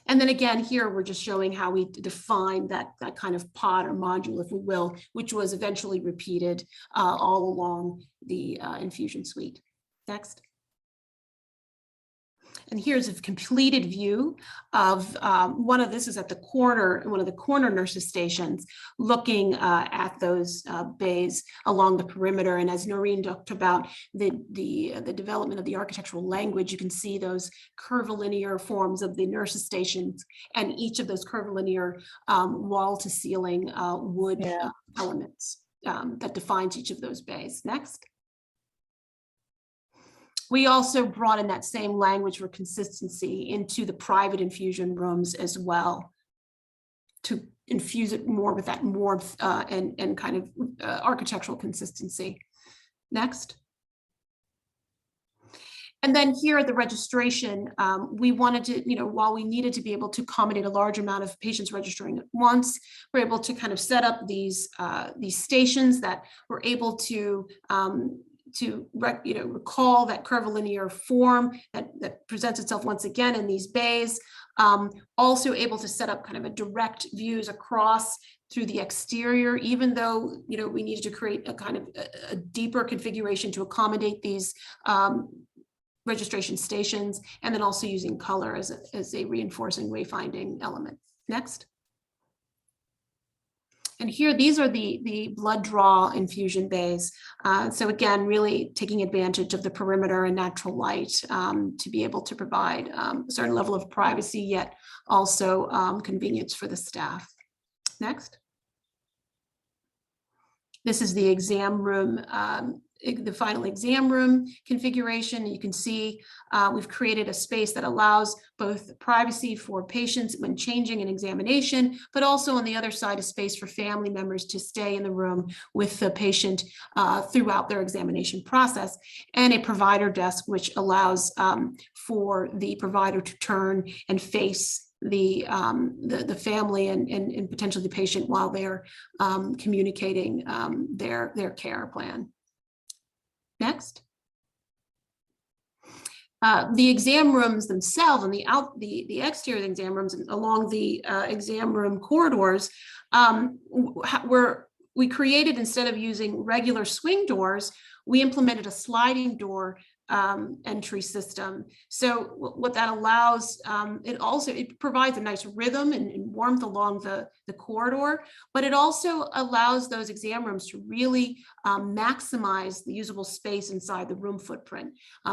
Speaker 5: And then again, here we're just showing how we define that kind of pod or module, if we will, which was eventually repeated all along the infusion suite. Next. And here's a completed view of this is at the corner, one of the corner nurses stations, looking at those bays along the perimeter. And as Noreen talked about the development of the architectural language, you can see those curvilinear forms of the nurses stations, and each of those curvilinear wall to ceiling wood elements that defines each of those bays. Next. We also brought in that same language for consistency into the private infusion rooms as well, to infuse it more with that warmth and kind of architectural consistency. Next. And then here at the registration, we wanted to, while we needed to be able to accommodate a large amount of patients registering at once, we're able to kind of set up these stations that were able to recall that curvilinear form that presents itself once again in these bays. Also able to set up kind of a direct views across through the exterior, even though we needed to create a kind of a deeper configuration to accommodate these registration stations, and then also using color as a reinforcing wayfinding element. Next. And here, these are the blood draw infusion bays. So again, really taking advantage of the perimeter and natural light to be able to provide a certain level of privacy, yet also convenience for the staff. Next. This is the exam room, the final exam room configuration. You can see we've created a space that allows both privacy for patients when changing an examination, but also on the other side, a space for family members to stay in the room with the patient throughout their examination process, and a provider desk, which allows for the provider to turn and face the family and potentially the patient while they're communicating their care plan. Next. The exam rooms themselves and the exterior of the exam rooms along the exam room corridors we created, instead of using regular swing doors, we implemented a sliding door entry system. So what that allows, it provides a nice rhythm and warmth along the corridor, but it also allows those exam rooms to really maximize the usable space inside the room footprint.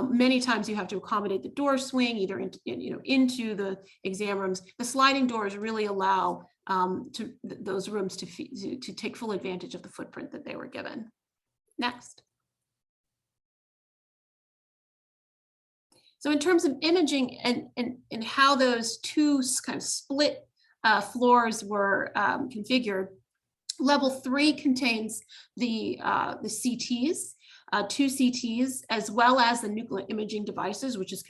Speaker 5: Many times you have to accommodate the door swing either into the exam rooms. The sliding doors really allow those rooms to take full advantage of the footprint that they were given. Next. So in terms of imaging and how those two kind of split floors were configured, level 3 contains the CTs, 2 CTs, as well as the nuclear imaging devices, which is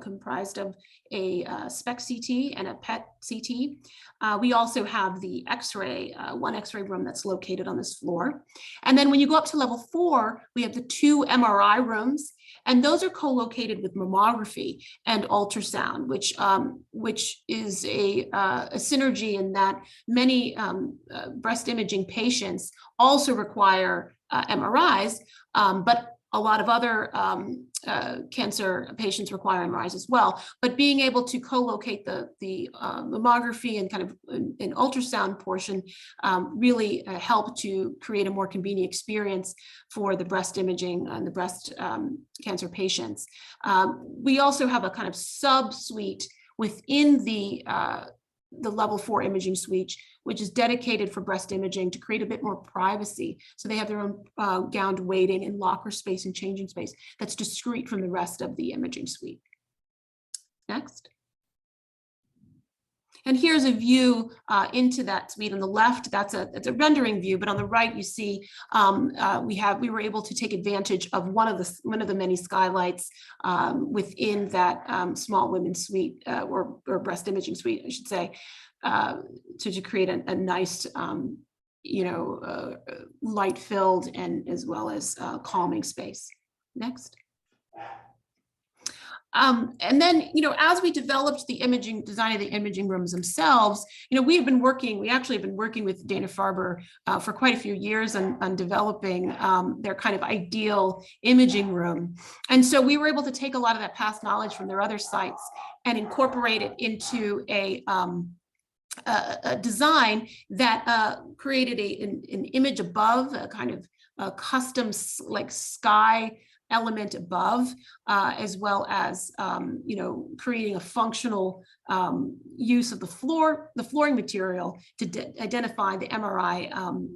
Speaker 5: comprised of a SPECT CT and a PET CT. We also have the X-ray, one X-ray room that's located on this floor. And then when you go up to level 4, we have the 2 MRI rooms, and those are co-located with mammography and ultrasound, which is a synergy in that many breast imaging patients also require MRIs, but a lot of other cancer patients require MRIs as well. But being able to co-locate the mammography and kind of an ultrasound portion really help to create a more convenient experience for the breast imaging and the breast cancer patients. We also have a kind of sub-suite within the level 4 imaging suite, which is dedicated for breast imaging to create a bit more privacy. So they have their own gowned waiting and locker space and changing space that's discrete from the rest of the imaging suite. Next. And here's a view into that suite. On the left, that's a rendering view, but on the right, you see we were able to take advantage of one of the many skylights within that small women's suite or breast imaging suite, I should say, to create a nice, light-filled and as well as calming space. Next. And then, as we developed the design of the imaging rooms themselves, we actually have been working with Dana-Farber for quite a few years on developing their kind of ideal imaging room. And so we were able to take a lot of that past knowledge from their other sites and incorporate it into a design that created an image above, a kind of a custom like sky element above, as well as creating a functional use of the flooring material to identify the MRI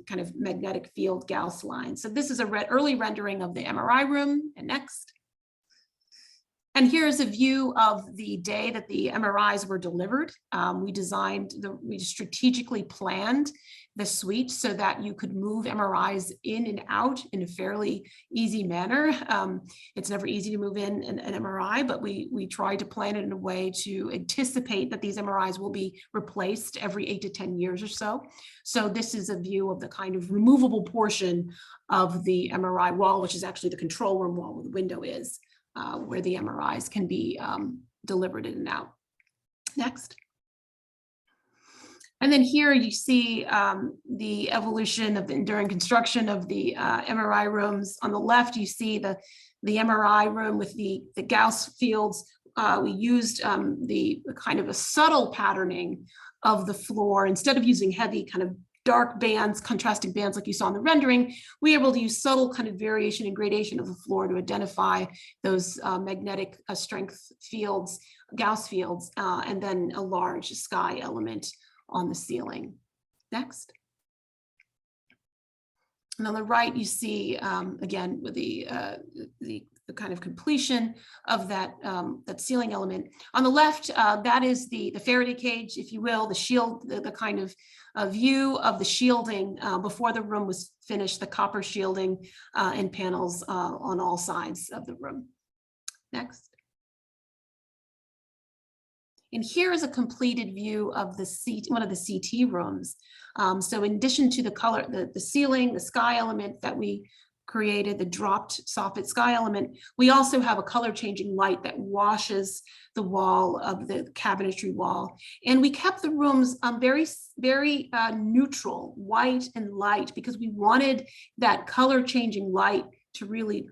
Speaker 5: kind of magnetic field Gauss line. So this is a early rendering of the MRI room. And next. And here's a view of the day that the MRIs were delivered. We strategically planned the suite so that you could move MRIs in and out in a fairly easy manner. It's never easy to move in an MRI, but we tried to plan it in a way to anticipate that these MRIs will be replaced every 8 to 10 years or so. So this is a view of the kind of removable portion of the MRI wall, which is actually the control room wall where the window is. Where the MRIs can be delivered in and out. Next. And then here you see the evolution of the enduring construction of the MRI rooms. On the left, you see the MRI room with the Gauss fields. We used the kind of a subtle patterning of the floor. Instead of using heavy kind of dark bands, contrasting bands like you saw in the rendering, we were able to use subtle kind of variation and gradation of the floor to identify those magnetic strength fields, Gauss fields, and then a large sky element on the ceiling. Next. And on the right, you see, again, with the kind of completion of that ceiling element. On the left, that is the Faraday cage, if you will, the shield, the kind of view of the shielding before the room was finished, the copper shielding and panels on all sides of the room. Next. And here is a completed view of one of the CT rooms. So in addition to the color, the ceiling, the sky element that we created, the dropped soffit sky element, we also have a color changing light that washes the wall of the cabinetry wall. And we kept the rooms very, very neutral, white and light, because we wanted that color changing light to really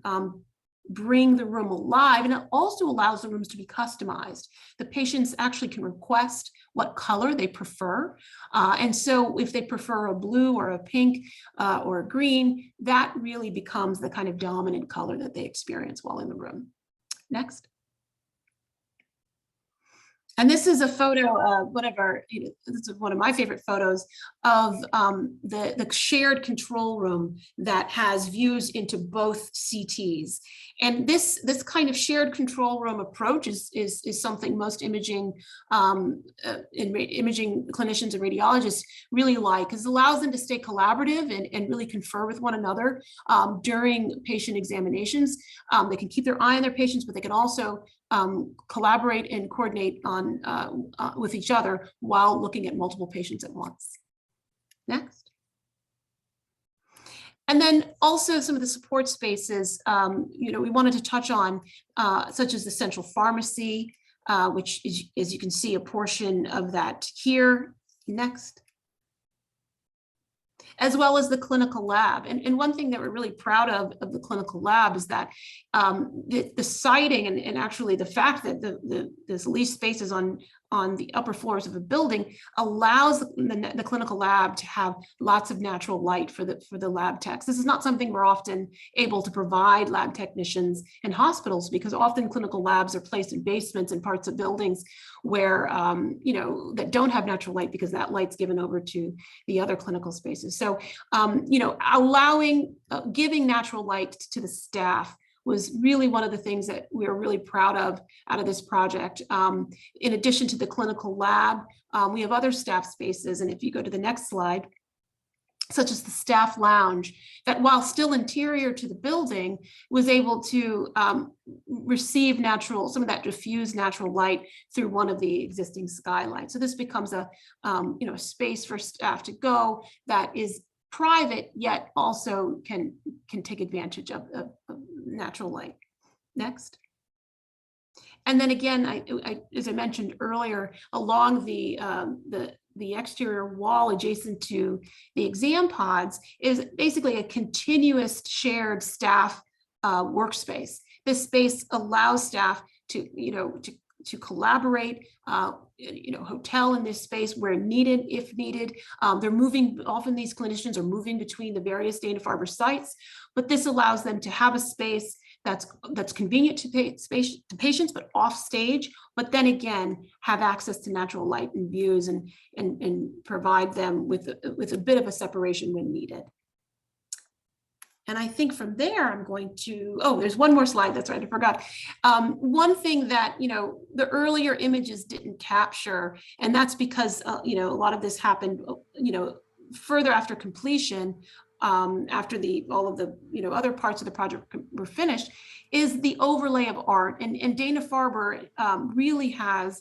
Speaker 5: bring the room alive. And it also allows the rooms to be customized. The patients actually can request what color they prefer. And so if they prefer a blue or a pink or a green, that really becomes the kind of dominant color that they experience while in the room. Next. And this is a photo of this is one of my favorite photos of the shared control room that has views into both CTs. And this kind of shared control room approach is something most imaging imaging clinicians and radiologists really like, because it allows them to stay collaborative and really confer with one another during patient examinations. They can keep their eye on their patients, but they can also collaborate and coordinate with each other while looking at multiple patients at once. Next. And then also some of the support spaces, we wanted to touch on, such as the central pharmacy, which is, as you can see, a portion of that here. Next. as well as the clinical lab. And one thing that we're really proud of the clinical lab is that the siting and actually the fact that this leased spaces on the upper floors of a building allows the clinical lab to have lots of natural light for the lab techs. This is not something we're often able to provide lab technicians in hospitals, because often clinical labs are placed in basements and parts of buildings where, that don't have natural light, because that light's given over to the other clinical spaces. So, giving natural light to the staff was really one of the things that we are really proud of out of this project. In addition to the clinical lab, we have other staff spaces. And if you go to the next slide, such as the staff lounge, that while still interior to the building, was able to receive some of that diffused natural light through one of the existing skylights. So this becomes a space for staff to go that is private, yet also can take advantage of natural light. Next. And then again, I as I mentioned earlier, along the exterior wall adjacent to the exam pods is basically a continuous shared staff workspace. This space allows staff to collaborate, hotel in this space where needed, if needed. They're moving, often these clinicians are moving between the various Dana-Farber sites, but this allows them to have a space that's convenient to patients, but off stage, but then again, have access to natural light and views and provide them with a bit of a separation when needed. And I think from there, I'm going to, there's one more slide, that's right, I forgot. One thing that, the earlier images didn't capture, and that's because, a lot of this happened, further after completion, after all of the other parts of the project were finished, is the overlay of art. And Dana-Farber really has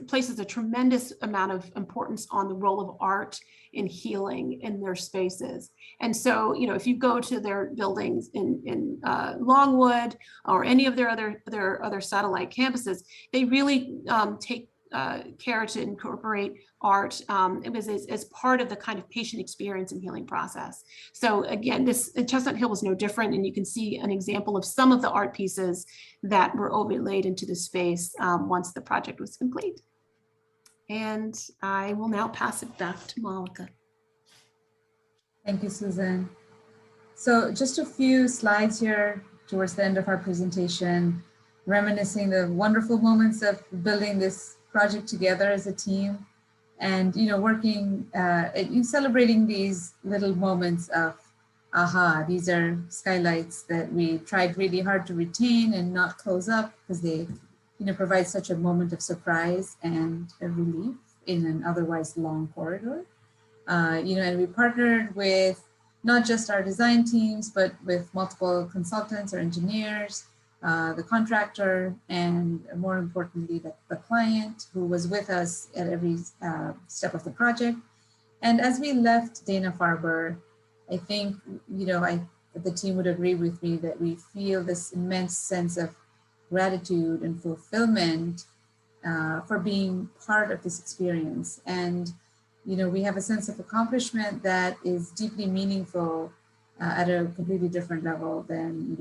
Speaker 5: places a tremendous amount of importance on the role of art in healing in their spaces. And so, if you go to their buildings in Longwood or any of their other satellite campuses, they really take care to incorporate art as part of the kind of patient experience and healing process. So again, Chestnut Hill was no different, and you can see an example of some of the art pieces that were overlaid into the space once the project was complete. And I will now pass it back to Malika.
Speaker 1: Thank you, Susan. So just a few slides here towards the end of our presentation, reminiscing the wonderful moments of building this project together as a team, and working celebrating these little moments of these are skylights that we tried really hard to retain and not close up, because they provide such a moment of surprise and a relief in an otherwise long corridor. And we partnered with not just our design teams, but with multiple consultants or engineers, the contractor, and more importantly, the client who was with us at every step of the project. And as we left Dana-Farber, I think, the team would agree with me that we feel this immense sense of gratitude and fulfillment for being part of this experience. And, we have a sense of accomplishment that is deeply meaningful at a completely different level than,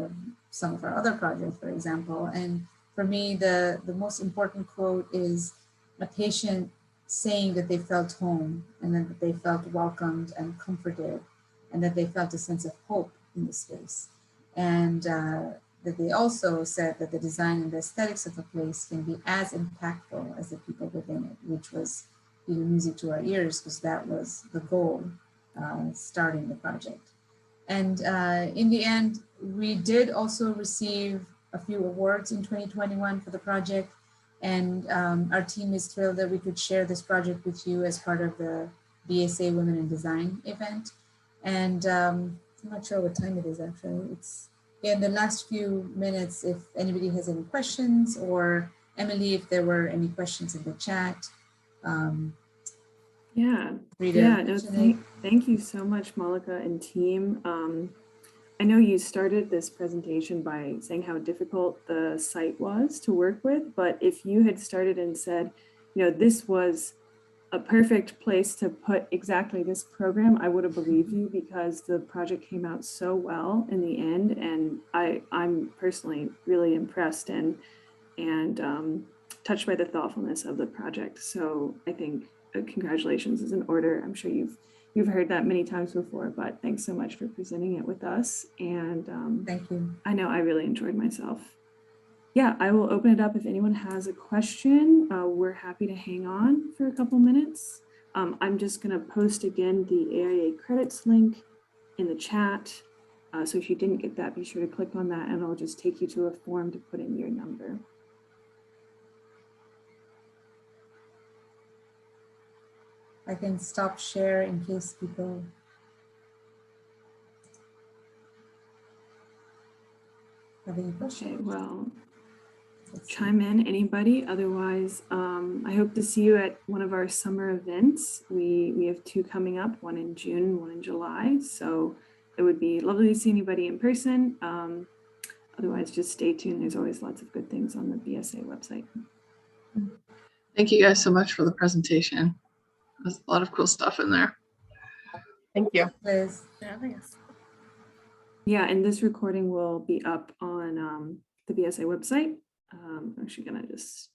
Speaker 1: some of our other projects, for example. And for me, the most important quote is a patient saying that they felt home, and that they felt welcomed and comforted, and that they felt a sense of hope in the space. And that they also said that the design and the aesthetics of a place can be as impactful as the people within it, which was music to our ears, because that was the goal starting the project. And in the end, we did also receive a few awards in 2021 for the project. And our team is thrilled that we could share this project with you as part of the BSA Women in Design event. And I'm not sure what time it is actually. It's in the last few minutes, if anybody has any questions, or Emily, if there were any questions in the chat.
Speaker 2: Thank you so much, Malika and team. I know you started this presentation by saying how difficult the site was to work with, but if you had started and said, this was a perfect place to put exactly this program, I would have believed you because the project came out so well in the end. And I'm personally really impressed and touched by the thoughtfulness of the project. So I think congratulations is in order. I'm sure you've heard that many times before, but thanks so much for presenting it with us. And
Speaker 1: Thank you.
Speaker 2: I know I really enjoyed myself. Yeah, I will open it up if anyone has a question. We're happy to hang on for a couple minutes. I'm just gonna post again the AIA credits link in the chat. So if you didn't get that, be sure to click on that and it'll just take you to a form to put in your number.
Speaker 1: I can stop share in case people have any
Speaker 2: Okay,
Speaker 1: questions.
Speaker 2: well,
Speaker 1: Let's see.
Speaker 2: chime in, anybody. Otherwise, I hope to see you at one of our summer events. We have 2 coming up, one in June, one in July. So it would be lovely to see anybody in person. Otherwise, just stay tuned. There's always lots of good things on the BSA website.
Speaker 6: Thank you guys so much for the presentation. There's a lot of cool stuff in there.
Speaker 7: Thank you.
Speaker 1: Liz,
Speaker 2: Yeah, and this recording will be up on the BSA website. I'm actually gonna just